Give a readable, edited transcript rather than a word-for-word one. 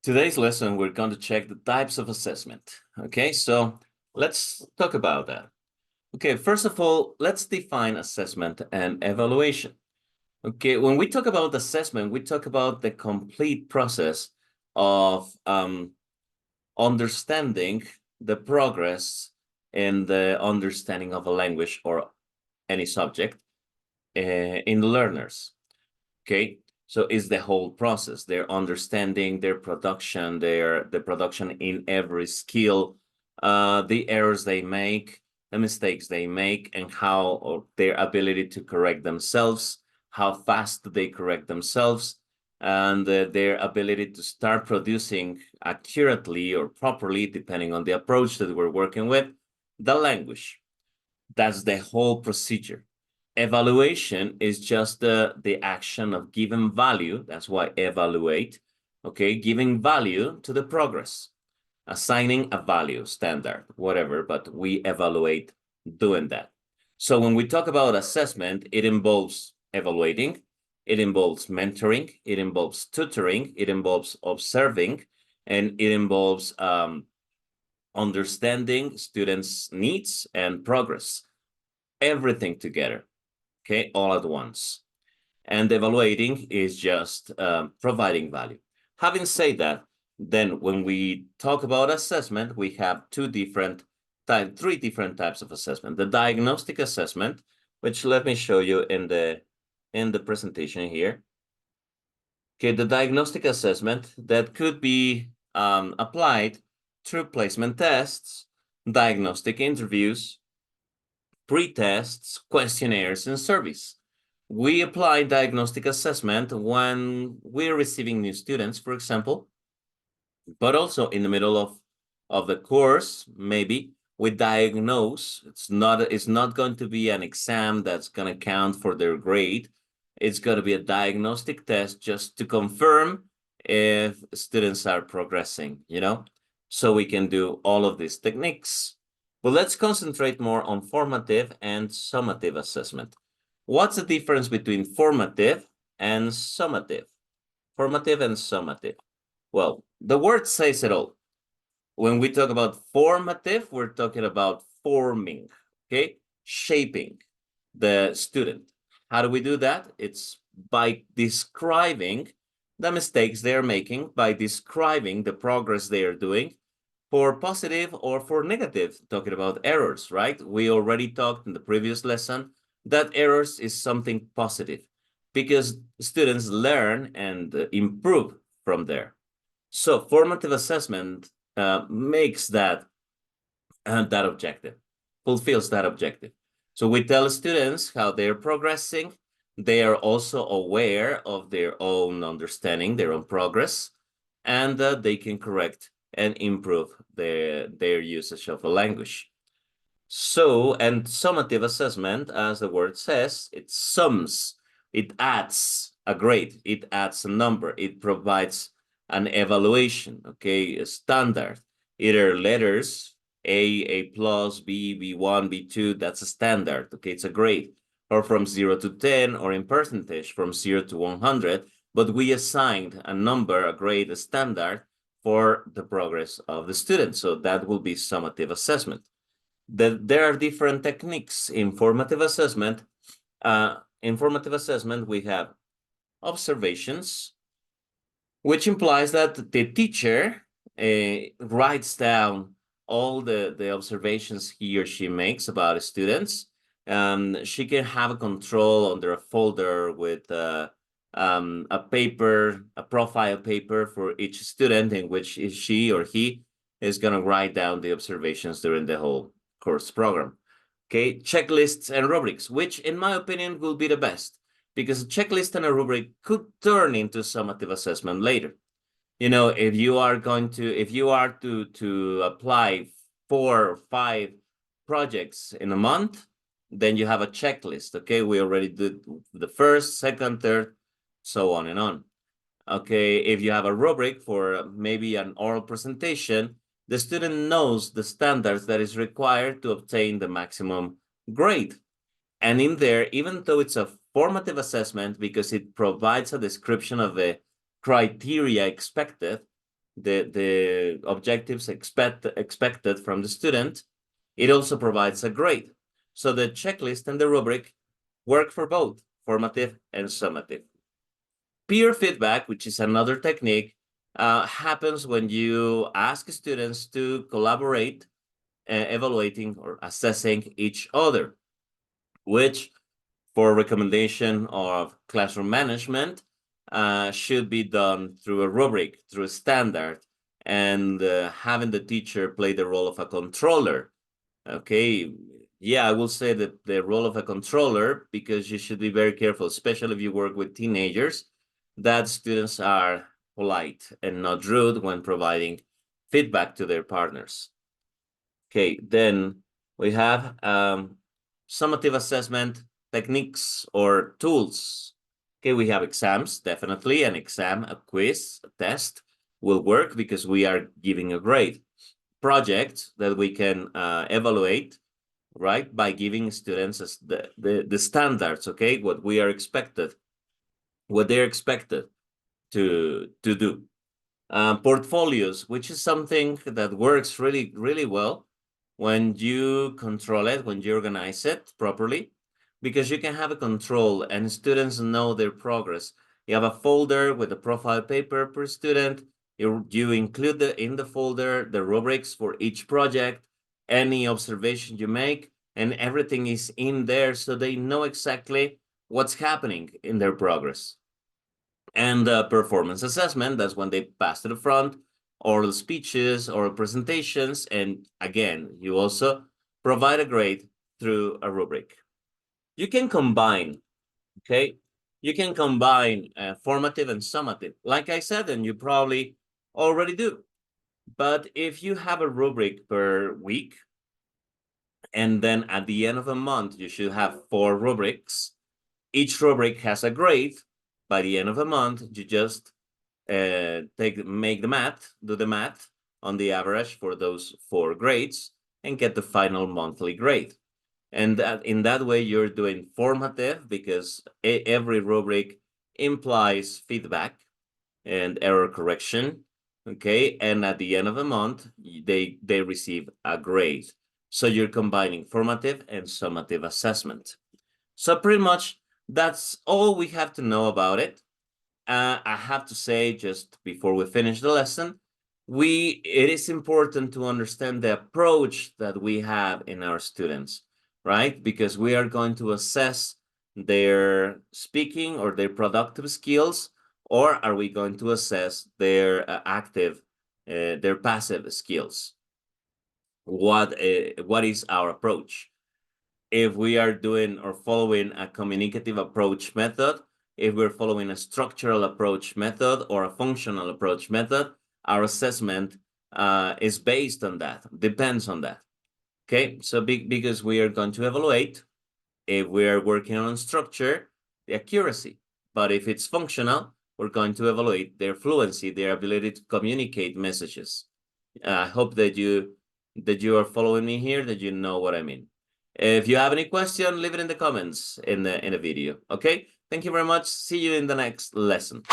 Today's lesson, we're going to check the types of assessment. Okay, so let's talk about that. Okay, first of all, let's define assessment and evaluation. Okay, when we talk about assessment, we talk about the complete process of understanding the progress in the understanding of a language or any subject in the learners. Okay, so it's the whole process, their understanding, their production, the production in every skill, the errors they make, the mistakes they make, and how, or their ability to correct themselves, how fast they correct themselves, and their ability to start producing accurately or properly, depending on the approach that we're working with, the language. That's the whole procedure. Evaluation is just the action of giving value. That's why evaluate, okay? Giving value to the progress, assigning a value, standard, whatever, but we evaluate doing that. So when we talk about assessment, it involves evaluating, it involves mentoring, it involves tutoring, it involves observing, and it involves understanding students' needs and progress, everything together. Okay, all at once. And evaluating is just providing value. Having said that, then when we talk about assessment, we have three different types of assessment. The diagnostic assessment, which let me show you in the presentation here. Okay, the diagnostic assessment that could be applied through placement tests, diagnostic interviews, pre-tests, questionnaires, and surveys. We apply diagnostic assessment when we're receiving new students, for example, but also in the middle of the course, maybe we diagnose. It's not going to be an exam that's going to count for their grade. It's going to be a diagnostic test just to confirm if students are progressing, so we can do all of these techniques. But let's concentrate more on formative and summative assessment. What's the difference between formative and summative? Formative and summative. Well, the word says it all. When we talk about formative, we're talking about forming, okay? Shaping the student. How do we do that? It's by describing the mistakes they're making, by describing the progress they are doing, for positive or for negative, talking about errors, right? We already talked in the previous lesson that errors is something positive because students learn and improve from there. So formative assessment makes that objective, fulfills that objective. So we tell students how they're progressing. They are also aware of their own understanding, their own progress, and they can correct and improve their usage of a language. So, and summative assessment, as the word says, it sums, it adds a grade, it adds a number, it provides an evaluation, okay, a standard, either letters, A plus, B, B1, B2, that's a standard, okay, it's a grade, or from 0 to 10, or in percentage, from 0 to 100, but we assigned a number, a grade, a standard for the progress of the student. So that will be summative assessment. There are different techniques in formative assessment. In formative assessment, we have observations, which implies that the teacher writes down all the observations he or she makes about students. She can have a control under a folder with a paper, a profile paper for each student in which she or he is going to write down the observations during the whole course program. Okay, checklists and rubrics, which in my opinion will be the best, because a checklist and a rubric could turn into summative assessment later. If you are to apply 4 or 5 projects in a month, then you have a checklist. Okay, we already did the first, second, third, so on and on. Okay, if you have a rubric for maybe an oral presentation, the student knows the standards that is required to obtain the maximum grade. And in there, even though it's a formative assessment because it provides a description of the criteria expected, the objectives expected from the student, it also provides a grade. So the checklist and the rubric work for both formative and summative. Peer feedback, which is another technique, happens when you ask students to collaborate, evaluating or assessing each other, which for recommendation of classroom management should be done through a rubric, through a standard, and having the teacher play the role of a controller. Okay, yeah, I will say that the role of a controller, because you should be very careful, especially if you work with teenagers, that students are polite and not rude when providing feedback to their partners. Okay, then we have summative assessment techniques or tools. Okay, we have exams, definitely. An exam, a quiz, a test will work because we are giving a grade. Projects that we can evaluate, right, by giving students the standards, okay, what we are expected, what they're expected to do. Portfolios, which is something that works really, really well when you control it, when you organize it properly, because you can have a control and students know their progress. You have a folder with a profile paper per student. You include in the folder the rubrics for each project, any observation you make, and everything is in there so they know exactly what's happening in their progress. And performance assessment, that's when they pass to the front, oral speeches, oral presentations, and again, you also provide a grade through a rubric. You can combine, okay? You can combine formative and summative. Like I said, and you probably already do. But if you have a rubric per week, and then at the end of a month, you should have 4 rubrics. Each rubric has a grade. By the end of the month, you just make the math, do the math on the average for those 4 grades and get the final monthly grade. And that in that way, you're doing formative because every rubric implies feedback and error correction. Okay, and at the end of the month, they receive a grade. So you're combining formative and summative assessment. So pretty much that's all we have to know about it. I have to say, just before we finish the lesson, it is important to understand the approach that we have in our students, right? Because we are going to assess their speaking or their productive skills, or are we going to assess their their passive skills? What is our approach? If we are doing or following a communicative approach method, if we're following a structural approach method or a functional approach method, our assessment is based on that, depends on that. Okay, so because we are going to evaluate, if we are working on structure, the accuracy. But if it's functional, we're going to evaluate their fluency, their ability to communicate messages. I hope that you are following me here, that you know what I mean. If you have any question, leave it in the comments in the video. Okay, thank you very much. See you in the next lesson.